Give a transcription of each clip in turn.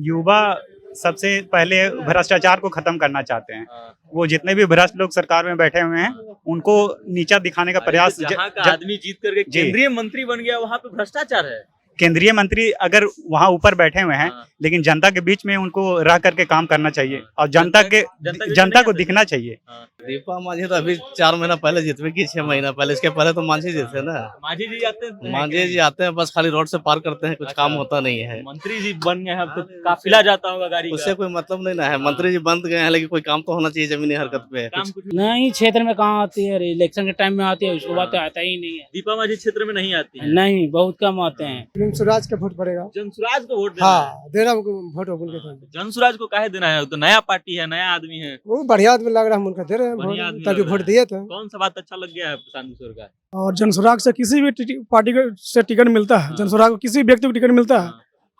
युवा सबसे पहले भ्रष्टाचार को खत्म करना चाहते हैं। वो जितने भी भ्रष्ट लोग सरकार में बैठे हुए हैं उनको नीचा दिखाने का प्रयास जहाँ का आदमी जीत करके केंद्रीय मंत्री बन गया वहाँ पे भ्रष्टाचार है। केंद्रीय मंत्री अगर वहाँ ऊपर बैठे हुए हैं लेकिन जनता के बीच में उनको रह करके काम करना चाहिए और जनता को दिखना चाहिए। दीपा माझी तो अभी 4 महीना पहले जीते कि 6 महीना पहले, इसके पहले तो माझी जीते ना। माझी जी आते हैं, माझी जी आते हैं, बस खाली रोड से पार करते हैं, कुछ काम होता नहीं है। मंत्री जी बन गए हैं, अब तो काफिला जाता होगा गाड़ी का। उससे कोई मतलब नहीं ना है। मंत्री जी बन गए हैं लेकिन कोई काम तो होना चाहिए जमीनी हरकत पे। नहीं, क्षेत्र में कहाँ आती है, इलेक्शन के टाइम में आती है, उसके बाद तो आता ही नहीं है। दीपा माझी क्षेत्र में नहीं आती है। नहीं, बहुत कम आते हैं। जनसुराज का वोट पड़ेगा। जनसुराज को वोट देना हाँ, देना वोट उनके। जनसुराज को काहे देना है? तो नया पार्टी है, नया आदमी है, वो बढ़िया आदमी लग रहा है, उनका दे रहे हैं, तभी वोट दिए थे। कौन सा बात अच्छा लग गया है प्रशांत किशोर का? और जनसुराग से किसी भी पार्टी से टिकट मिलता है, जनसुराग को किसी व्यक्ति को टिकट मिलता है,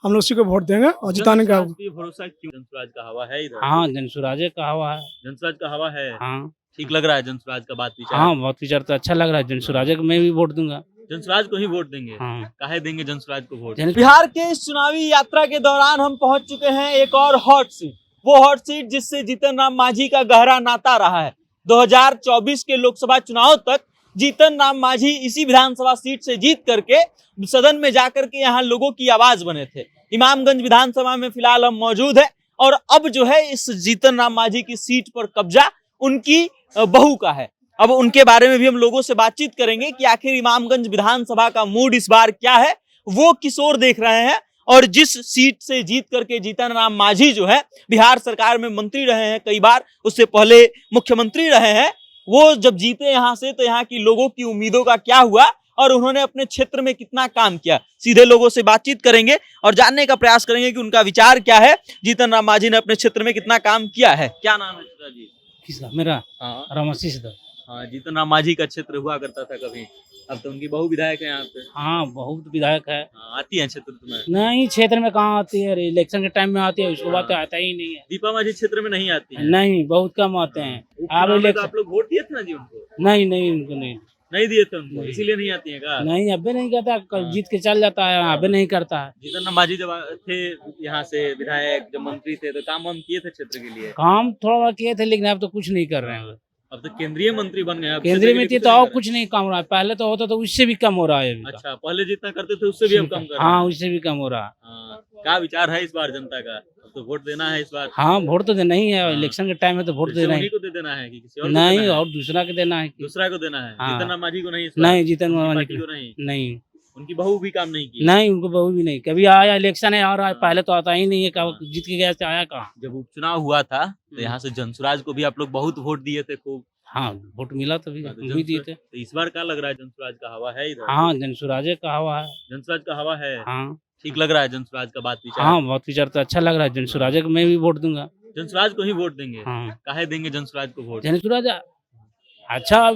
हम लोग उसी को वोट देंगे और जिताने का भरोसा। क्यों? जनसुराज का हवा है इधर। हाँ, जनसुराज का हवा है। जनसुराज का हवा है। हाँ, ठीक लग रहा है जनसुराज का बात विचार। हाँ, बहुत विचार तो अच्छा लग रहा है। जनसुराज को मैं भी वोट दूंगा। जनसुराज को ही वोट देंगे। हाँ। काहे देंगे जनसुराज को वोट? जन- बिहार के इस चुनावी यात्रा के दौरान हम पहुंच चुके हैं एक और हॉट सीट, वो हॉट सीट जिससे जीतन राम मांझी का गहरा नाता रहा है। 2024 के लोकसभा चुनाव तक जीतन राम मांझी इसी विधानसभा सीट से जीत करके सदन में जाकर के यहाँ लोगों की आवाज बने थे। इमामगंज विधानसभा में फिलहाल हम मौजूद है और अब जो है इस जीतन राम मांझी की सीट पर कब्जा उनकी बहू का है। अब उनके बारे में भी हम लोगों से बातचीत करेंगे कि आखिर इमामगंज विधानसभा का मूड इस बार क्या है, वो किशोर देख रहे हैं। और जिस सीट से जीत करके जीतन राम मांझी जो है बिहार सरकार में मंत्री रहे हैं, कई बार उससे पहले मुख्यमंत्री रहे हैं, वो जब जीते यहाँ से तो यहाँ की लोगों की उम्मीदों का क्या हुआ और उन्होंने अपने क्षेत्र में कितना काम किया। सीधे लोगों से बातचीत करेंगे और जानने का प्रयास करेंगे कि उनका विचार क्या है, जीतन राम मांझी ने अपने क्षेत्र में कितना काम किया है। क्या नाम है जी? किसका? मेरा? हाँ, रामाशीष दा। हाँ, जीतन राम मांझी का क्षेत्र हुआ करता था कभी, अब तो उनकी बहु विधायक है यहाँ पे। हाँ, बहुत विधायक है। हाँ, आती है क्षेत्र में? नहीं, क्षेत्र में कहाँ आती है, इलेक्शन के टाइम में आती है, उसके बाद तो आता ही नहीं है। दीपा माझी क्षेत्र में नहीं आती है। नहीं, बहुत कम आते हैं। आप लोग वोट दिए थे ना जी उनको? नहीं, उनको नहीं दिए थे उनको, इसीलिए नहीं आती है का? नहीं, अबे नहीं करता, जीत के चल जाता है, अबे नहीं करता है। जीतन राम मांझी जब थे यहाँ से विधायक, जब मंत्री थे तो काम वाम किए थे क्षेत्र के लिए? काम थोड़ा बहुत किए थे लेकिन अब तो कुछ नहीं कर रहे हैं। अब तो केंद्रीय मंत्री बन गए। केंद्रीय में तो और कुछ नहीं कम हो रहा है, पहले तो होता तो उससे भी कम हो रहा है। अच्छा, पहले जितना करते थे उससे भी अब कम कर रहे हैं। हाँ, उससे भी कम हो रहा है। क्या विचार है इस बार जनता का? अब तो वोट देना है इस बार। हाँ, वोट तो देना ही है, इलेक्शन के टाइम में तो वोट देना है। को दे देना है कि किसी और नहीं, और दूसरा को देना है। दूसरा को देना है। जीतन राम मांझी को नहीं? नहीं, जीतन राम मांझी को नहीं। उनकी बहू भी काम नहीं की? नहीं, उनको बहू भी नहीं। कभी आया इलेक्शन है आ रहा है, पहले तो आता ही नहीं है, जीत के गया से आया कहाँ। जब उपचुनाव हुआ था तो यहाँ से जनसुराज को भी आप लोग बहुत वोट दिए थे खूब। हाँ, वोट मिला तभी दिए थे। तो इस बार क्या लग रहा है, जनसुराज का हवा है इधर? हाँ, जनसुराज का हवा है। जनसुराज का हवा है। हाँ, ठीक लग रहा है जनसुराज का बात विचार। हाँ, बहुत विचार तो अच्छा लग रहा है। जनसुराज को मैं भी वोट दूंगा। जनसुराज को ही वोट देंगे। हाँ। काहे देंगे जनसुराज को वोट? जनसुराज अच्छा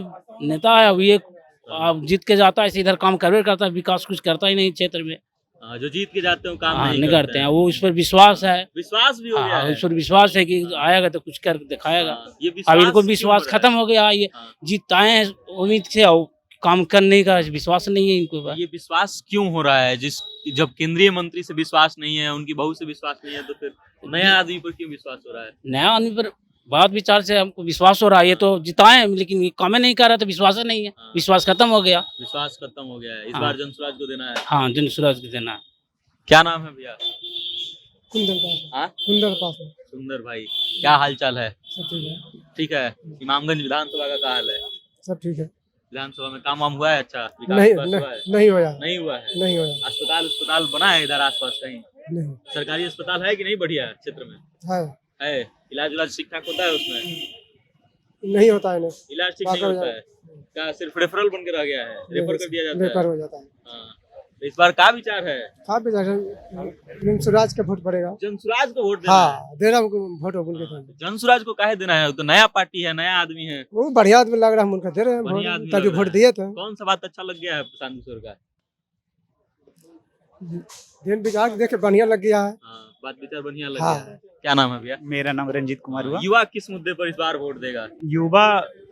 नेता है, अब ये अब जीत के जाता है इधर काम करवे करता है, विकास कुछ करता ही नहीं क्षेत्र में। जो जीत के जाते हैं काम नहीं करते हैं, वो इस पर विश्वास है। विश्वास भी हो गया है। इस पर विश्वास है कि आएगा तो कुछ कर दिखाएगा। अब इनको विश्वास खत्म हो गया, ये जीताए हैं उम्मीद से और काम करने का विश्वास नहीं है इनको। ये विश्वास क्यों हो रहा है? जब केंद्रीय मंत्री से विश्वास नहीं है, उनकी बहू से विश्वास नहीं है, तो फिर नया आदमी पर क्यों विश्वास हो रहा है? नया आदमी पर बात विचार से हमको विश्वास हो रहा है। ये तो जिताए लेकिन ये काम नहीं कर रहा, तो विश्वास नहीं है। विश्वास खत्म हो गया। विश्वास खत्म हो गया है। इस बार जनसुराज को देना है। हाँ, जनसुराज को देना है। क्या नाम है भैया? सुंदर भाई, क्या हाल चाल है? सब ठीक है। ठीक है। इमामगंज विधानसभा का क्या हाल है? सब ठीक है। विधानसभा में काम वाम हुआ है? अच्छा, नहीं हुआ है? नहीं हुआ है। नहीं हुआ है। नहीं हुआ। अस्पताल बना है इधर आसपास कहीं? नहीं। सरकारी अस्पताल है कि नहीं बढ़िया क्षेत्र में? है। इलाज ठीक ठाक होता है उसमें? नहीं होता है। इलाज ठीक नहीं होता है। क्या सिर्फ रेफरल बन के रह गया है? रेफर कर दिया जाता है? रेफर हो जाता है। हाँ। तो इस बार क्या विचार है? जनसुराज का वोट पड़ेगा। जनसुराज को वोट देना? हाँ, देना वोट उनके। जनसुराज को काहे देना है? तो नया पार्टी है, नया आदमी है, वो बढ़िया आदमी लग रहा है, उनका दे रहे हैं, तभी वोट दिए थे। कौन सा बात अच्छा लग गया है प्रशांत किशोर का? दिन विचार देखे बढ़िया लग गया है। बात विचार बढ़िया लग हाँ। गया। क्या नाम है भैया? मेरा नाम रंजीत कुमार हुआ। युवा किस मुद्दे पर इस बार वोट देगा? युवा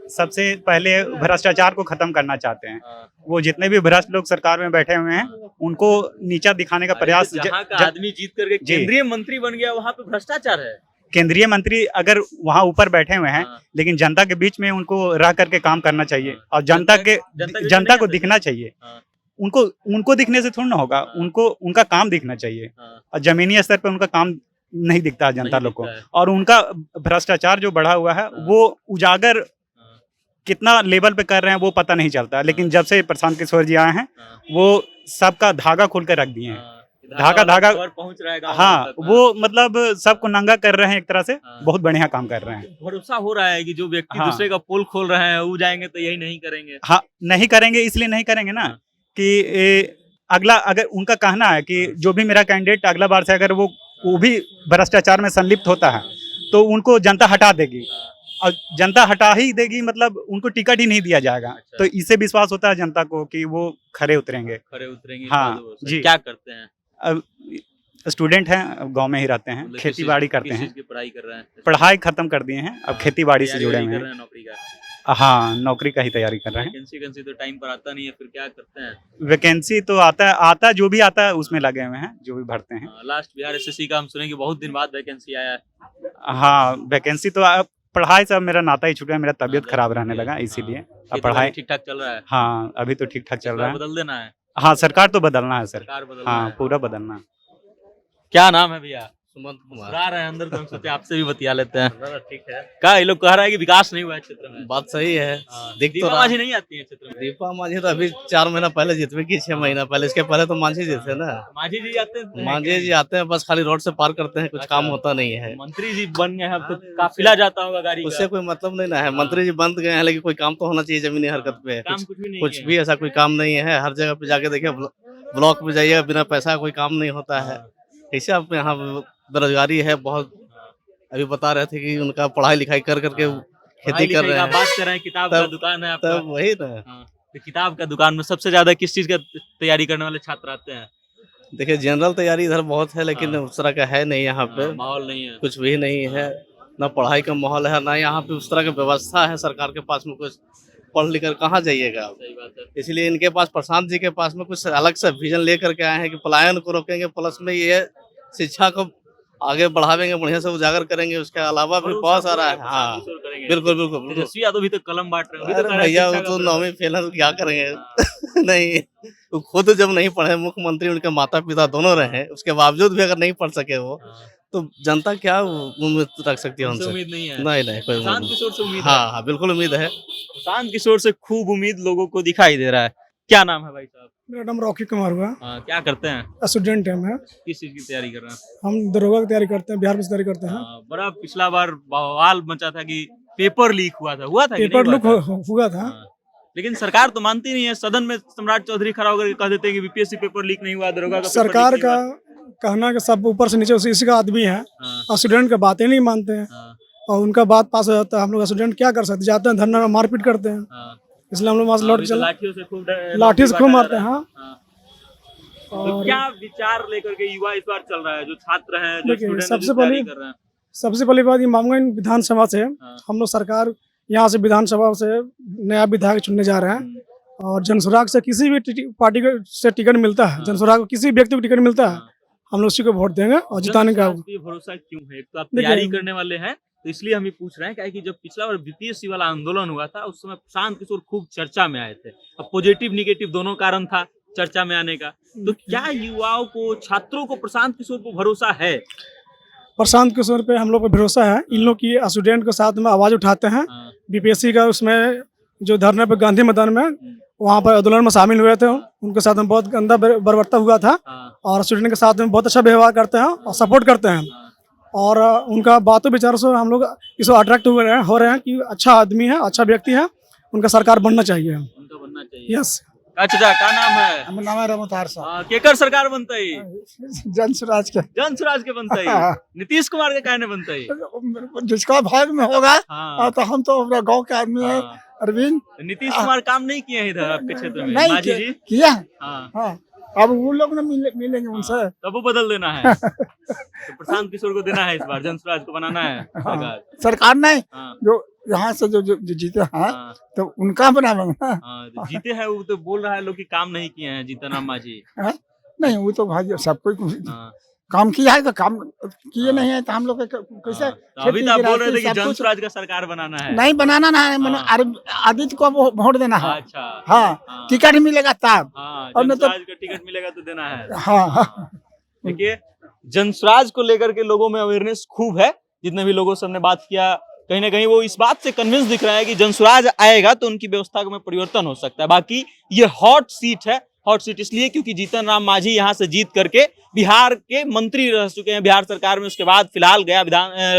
सबसे पहले भ्रष्टाचार को खत्म करना चाहते हैं। वो जितने भी भ्रष्ट लोग सरकार में बैठे हुए हैं उनको नीचा दिखाने का प्रयास जहाँ का आदमी जीत करके केंद्रीय मंत्री बन गया वहाँ पे भ्रष्टाचार है। केंद्रीय मंत्री अगर वहाँ ऊपर बैठे हुए हैं हाँ। लेकिन जनता के बीच में उनको रह करके काम करना चाहिए और जनता जनता को दिखना चाहिए। हाँ। उनको दिखने से थोड़ा ना होगा, उनको उनका काम दिखना चाहिए। हाँ। और जमीनी स्तर पे उनका काम नहीं दिखता है जनता नहीं लोग को, दिखता है। और उनका भ्रष्टाचार जो बढ़ा हुआ है वो उजागर कितना लेवल पे कर रहे हैं वो पता नहीं चलता। लेकिन जब से प्रशांत किशोर जी आए हैं वो सबका धागा खोल कर रख दिए हैं। धागा पहुंच रहा है गाँव हाँ, तक, वो मतलब सबको नंगा कर रहे हैं एक तरह से। हाँ। बहुत बढ़िया काम कर रहे हैं। भरोसा हो रहा है कि जो व्यक्ति हाँ। दूसरे का पोल खोल रहे हैं वो जाएंगे तो यही नहीं करेंगे। हाँ, नहीं करेंगे, इसलिए नहीं करेंगे ना हाँ। कि अगला अगर उनका कहना है कि जो भी मेरा कैंडिडेट अगला बार से अगर वो भी भ्रष्टाचार में संलिप्त होता है तो उनको जनता हटा देगी, और जनता हटा ही देगी मतलब उनको टिकट ही नहीं दिया जाएगा। अच्छा। तो इससे विश्वास होता है जनता को कि वो खरे उतरेंगे। खरे उतरेंगे। हाँ, जी। क्या करते हैं? अब स्टूडेंट हैं, गांव में ही रहते हैं, मतलब खेती बाड़ी करते किस हैं। चीज की पढ़ाई कर रहे हैं? पढ़ाई खत्म कर दिए हैं, अब खेती बाड़ी से जुड़े हुए कर हैं। रहे हैं नौकरी का। हाँ, नौकरी का ही तैयारी कर रहे हैं। वैकेंसी तो टाइम पर आता नहीं है, फिर क्या करते हैं? वैकेंसी तो आता जो भी आता है उसमें लगे हुए हैं, जो भी भरते हैं। लास्ट बिहार एसएससी का हम सुने कि बहुत दिन बाद वैकेंसी आया है। हाँ, वैकेंसी तो अब पढ़ाई से अब मेरा नाता ही छूट गया, मेरा तबीयत खराब रहने लगा इसीलिए अब पढ़ाई ठीक ठाक चल रहा है। हाँ, अभी तो ठीक ठाक चल रहा है। बदल देना है। हाँ, सरकार तो बदलना है सर। सरकार बदलना हाँ, है। पूरा बदलना है। क्या नाम है भैया? सुमंत कुमार। आ रहे हैं अंदर तो हम सोचे आपसे भी बतिया लेते हैं। ठीक है, क्या ये लोग कह रहे हैं कि विकास नहीं हुआ है क्षेत्र में? बात सही है। दिख तो दीपा रहा मांझी नहीं आती है क्षेत्र में? दीपा मांझी तो अभी 4 महीना पहले जीत की, 6 महीना पहले। इसके पहले तो मांझी जी थे ना। मांझी जी आते हैं? मांझी जी आते हैं, बस खाली रोड से पार करते हैं, कुछ काम होता नहीं है। मंत्री जी बन गए हैं, अब तो काफिला जाता होगा गाड़ी का। उससे कोई मतलब नहीं ना है। मंत्री जी बंद गए हैं लेकिन कोई काम तो होना चाहिए जमीनी हरकत पे। काम कुछ भी नहीं कुछ है। भी ऐसा कोई काम नहीं है। हर जगह पे जाके देखिए, ब्लॉक पे जाइए, बिना पैसा कोई काम नहीं होता है। कैसे आप यहाँ बेरोजगारी है बहुत। अभी बता रहे थे कि उनका पढ़ाई लिखाई कर करके खेती कर रहे हैं। बात कर रहे हैं, किताब का तब- दुकान है आपका। तब वही ना। हाँ, तो किताब का दुकान में सबसे ज्यादा किस चीज का तैयारी करने वाले छात्र आते हैं? देखिए, जनरल तैयारी इधर बहुत है लेकिन उस तरह का है नहीं यहाँ पे। माहौल नहीं है। कुछ भी नहीं है, ना पढ़ाई का माहौल है, ना यहाँ पे उस तरह की व्यवस्था है सरकार के पास में। कुछ पढ़ लिख कर कहाँ जाइएगा आप। सही बात है। इसलिए इनके पास, प्रशांत जी के पास में कुछ अलग सा विजन लेकर के आए हैं कि पलायन को रोकेंगे, प्लस में ये शिक्षा को आगे बढ़ावेंगे, बढ़िया से उजागर करेंगे। उसके अलावा भी बहुत सारा है। हाँ, बिल्कुल बिल्कुल बिल्कुल। तेजस्वी यादव भी तो कलम बांट रहे हैं। अभी तो अरे कह रहे हैं भैया, वो शिक्षा तो का 9वीं फेल है तो क्या करेंगे। नहीं, वो खुद जब नहीं पढ़े, मुख्यमंत्री उनके माता पिता दोनों रहे, उसके बावजूद भी अगर नहीं पढ़ सके वो, तो जनता क्या उम्मीद रख सकती है उनसे उनसे? उम्मीद नहीं है। नहीं नहीं, कोई उम्मीद प्रशांत नहीं। किशोर से उम्मीद है। हाँ हाँ, बिल्कुल उम्मीद है। प्रशांत किशोर से खूब उम्मीद लोगों को दिखाई दे रहा है। क्या नाम है भाई साहब? मेरा नाम रॉकी कुमार हुआ। क्या करते हैं? स्टूडेंट है मैं। किस चीज की तैयारी कर रहे हैं? हम दरोगा की तैयारी करते हैं, बिहार में से तैयारी करते हैं। बड़ा पिछला बार बवाल मचा था कि पेपर लीक हुआ था कि नहीं पेपर हुआ लीक था? हुआ था। हाँ। लेकिन सरकार तो मानती नहीं है। सदन में सम्राट चौधरी खड़ा होकर कह देते हैं कि बीपीएससी पेपर लीक नहीं हुआ, दरोगा का पेपर सरकार लीक का नहीं हुआ। कहना कि सब ऊपर से नीचे इसी का आदमी है, हाँ, और स्टूडेंट का बातें नहीं मानते हैं, हाँ, और उनका बात पास हो जाता है। हम लोग स्टूडेंट क्या कर सकते, जाते हैं धरना में मारपीट करते हैं, हाँ। इसलिए हम लोग वहाँ से लौट अभी तो चले। लाठियों से खूब लाठी से खूब बांटा जा मारते रहा हैं। है। हाँ, हाँ। तो और क्या विचार लेकर के युवा इस बार चल रहा है, जो छात्र हैं, जो देखिए, स्टूडेंट हैं, सबसे जो तैयारी पहले- कर रहे हैं? सबसे पहली बात ये मामला इन विधानसभा से, हाँ। हम लोग सरकार यहाँ से विधानसभा से नया विधायक चुनने जा रहे हैं, और जनसुराग से किसी भी पार्टी से टिकट मिलता है, जनसुराग को किसी भी व्यक्ति को टिकट मिलता है, हम लोग उसी को वोट देंगे और जिताने का। जनसुराज पे भरोसा क्यों है? एक तो आप तैयारी करने वाले हैं, तो इसलिए हम ये पूछ रहे हैं क्या कि जब पिछला बार बीपीएससी वाला आंदोलन हुआ था उस समय प्रशांत किशोर खूब चर्चा में आए थे। अब पॉजिटिव निगेटिव दोनों कारण था चर्चा में आने का। तो क्या युवाओं को, छात्रों को प्रशांत किशोर पर भरोसा है? प्रशांत किशोर पे हम लोग को भरोसा है। इन लोग की स्टूडेंट के साथ में आवाज उठाते हैं। हाँ, बीपीएससी का उसमें जो धरने पे गांधी मैदान में वहाँ पर आंदोलन में शामिल हुए थे, उनके साथ में बहुत गंदा बर्बरता हुआ था, हाँ, और स्टूडेंट के साथ में बहुत अच्छा व्यवहार करते हैं और सपोर्ट करते हैं, हाँ। और उनका बातों विचारों से हम लोग इसको अट्रैक्ट हो रहे हैं कि अच्छा आदमी है, अच्छा व्यक्ति है, उनका सरकार बनना चाहिए। उनका बनना चाहिए। यस। अच्छा, क्या नाम है? हमारा नाम है रमतार साहब। केकर सरकार बनता है? जनसुराज के। जनसुराज के बनता है? हाँ। नीतीश कुमार के कहने बनता है? जिसका भाग में होगा। हाँ, तो हम तो अपना गांव के आदमी है। हाँ। अरविंद नीतीश कुमार काम नहीं किए हैं इधर आपके क्षेत्र में? नहीं मांझी जी किया। हाँ, हाँ, अब वो लोग ना मिलेंगे उनसे। तब वो बदल देना है। तो प्रशांत किशोर को देना है इस बार, जनसुराज को बनाना है सरकार। सरकार नहीं, हाँ, जो यहाँ से जो जीते हैं हाँ, तो उनका बनावेंगे ना। हाँ, तो जीते हैं वो तो बोल रहा है लोग कि काम नहीं किए हैं जीतन राम मांझी। नहीं, वो तो भाई सब कोई हाँ, काम किया है तो काम किए नहीं है तो हम लोग कैसे हाँ, तो अभी खेती तो आप बोल रहे थे गृहस्थी कि सब कुछ- जनसुराज का सरकार बनाना है। नहीं बनाना ना है, हाँ। आदित्य को वोट देना है। अच्छा, हाँ, हाँ, टिकट मिलेगा तब। हाँ, और न तो- जनसुराज का टिकट मिलेगा तो देना है। हाँ, देखिए, जनसुराज को लेकर के लोगों में अवेयरनेस खूब है। जितने भी लोगों से हमने बात किया, कहीं ना कहीं वो इस बात से कन्विंस दिख रहा है कि जनसुराज आएगा तो उनकी व्यवस्था में परिवर्तन हो सकता है। बाकी ये हॉट सीट है। हॉट सीट इसलिए क्योंकि जीतन राम मांझी यहाँ से जीत करके बिहार के मंत्री रह चुके हैं बिहार सरकार में। उसके बाद फिलहाल गया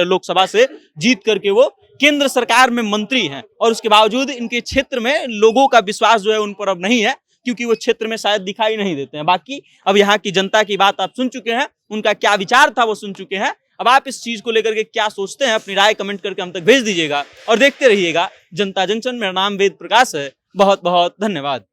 लोकसभा से जीत करके वो केंद्र सरकार में मंत्री हैं, और उसके बावजूद इनके क्षेत्र में लोगों का विश्वास जो है उन पर अब नहीं है, क्योंकि वो क्षेत्र में शायद दिखाई नहीं देते हैं। बाकी अब यहाँ की जनता की बात आप सुन चुके हैं, उनका क्या विचार था वो सुन चुके हैं। अब आप इस चीज को लेकर के क्या सोचते हैं, अपनी राय कमेंट करके हम तक भेज दीजिएगा और देखते रहिएगा जनता जंक्शन। मेरा नाम वेद प्रकाश है। बहुत बहुत धन्यवाद।